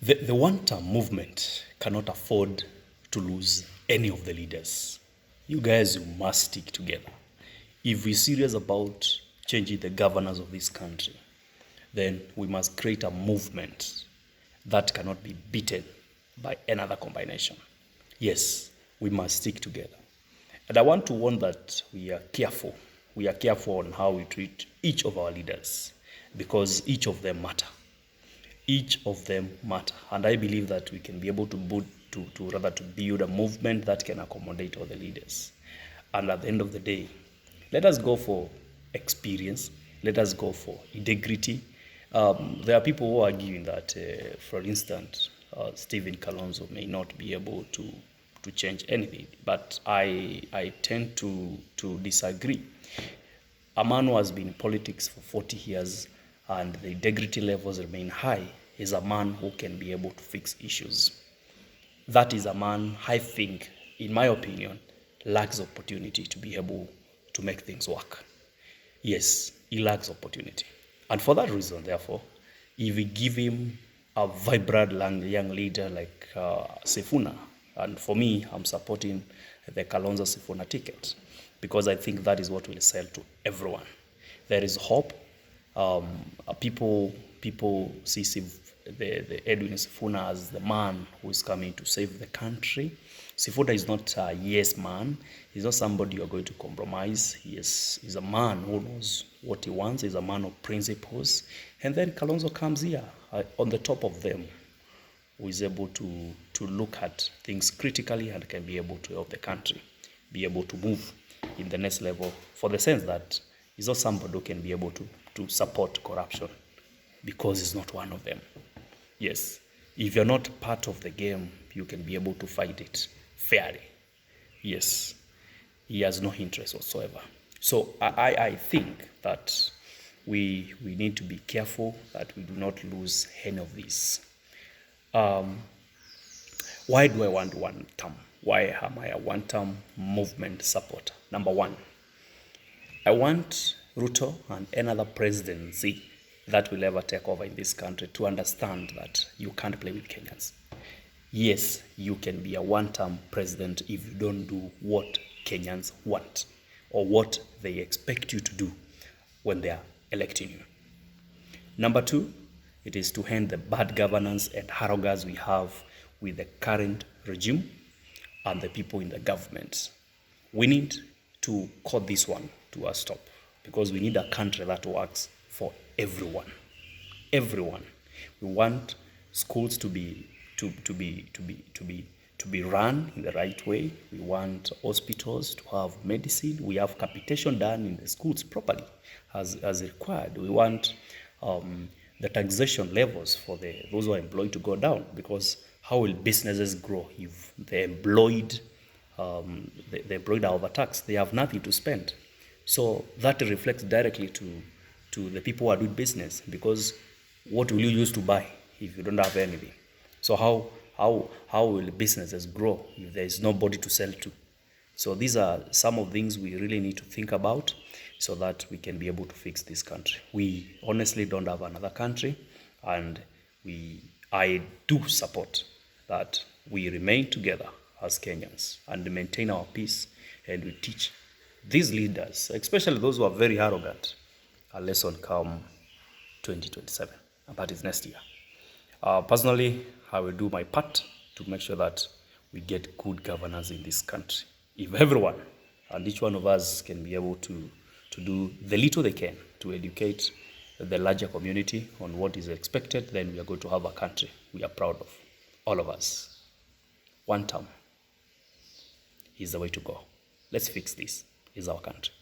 The one-term movement cannot afford to lose any of the leaders. You guys must stick together. If we're serious about changing the governance of this country, then we must create a movement that cannot be beaten by another combination. Yes, we must stick together. And I want to warn that we are careful. We are careful on how we treat each of our leaders because each of them matter. Each of them matter. And I believe that we can be able to build a movement that can accommodate all the leaders. And at the end of the day, let us go for experience. Let us go for integrity. There are people who are arguing that, for instance, Stephen Kalonzo may not be able to change anything. But I tend to disagree. A man who has been in politics for 40 years and the integrity levels remain high is a man who can be able to fix issues. That is a man, I think, in my opinion, lacks opportunity to be able to make things work. Yes, he lacks opportunity. And for that reason, therefore, if we give him a vibrant young leader like Sifuna, and for me, I'm supporting the Kalonzo-Sifuna ticket because I think that is what will sell to everyone. There is hope. People see the Edwin Sifuna as the man who is coming to save the country. Sifuna is not a yes man. He's not somebody you're going to compromise. He's a man who knows what he wants. He's a man of principles. And then Kalonzo comes here on the top of them, who is able to look at things critically and can be able to help the country be able to move in the next level, for the sense that he's not somebody who can be able to support corruption because he's not one of them. Yes, if you're not part of the game, you can be able to fight it fairly. Yes, he has no interest whatsoever. So I think that we need to be careful that we do not lose any of these. Why do I want one term? Why am I a one-term movement supporter? Number one, I want Ruto and another presidency that will ever take over in this country to understand that you can't play with Kenyans. Yes, you can be a one-term president if you don't do what Kenyans want or what they expect you to do when they are electing you. Number two, it is to end the bad governance and arrogance we have with the current regime and the people in the government. We need to cut this one to a stop because we need a country that works for everyone. Everyone. We want schools to be run in the right way. We want hospitals to have medicine. We have capitation done in the schools properly as required. We want the taxation levels for those who are employed to go down, because how will businesses grow if the employed are overtaxed? They have nothing to spend. So that reflects directly to the people who are doing business, because what will you use to buy if you don't have anything? So how will businesses grow if there is nobody to sell to? So these are some of the things we really need to think about so that we can be able to fix this country. We honestly don't have another country, and I do support that we remain together as Kenyans and maintain our peace, and we teach these leaders, especially those who are very arrogant, a lesson come 2027, and that is next year. Personally, I will do my part to make sure that we get good governance in this country. If everyone and each one of us can be able to do the little they can to educate the larger community on what is expected, then we are going to have a country we are proud of, all of us. One term is the way to go. Let's fix this. It's our country.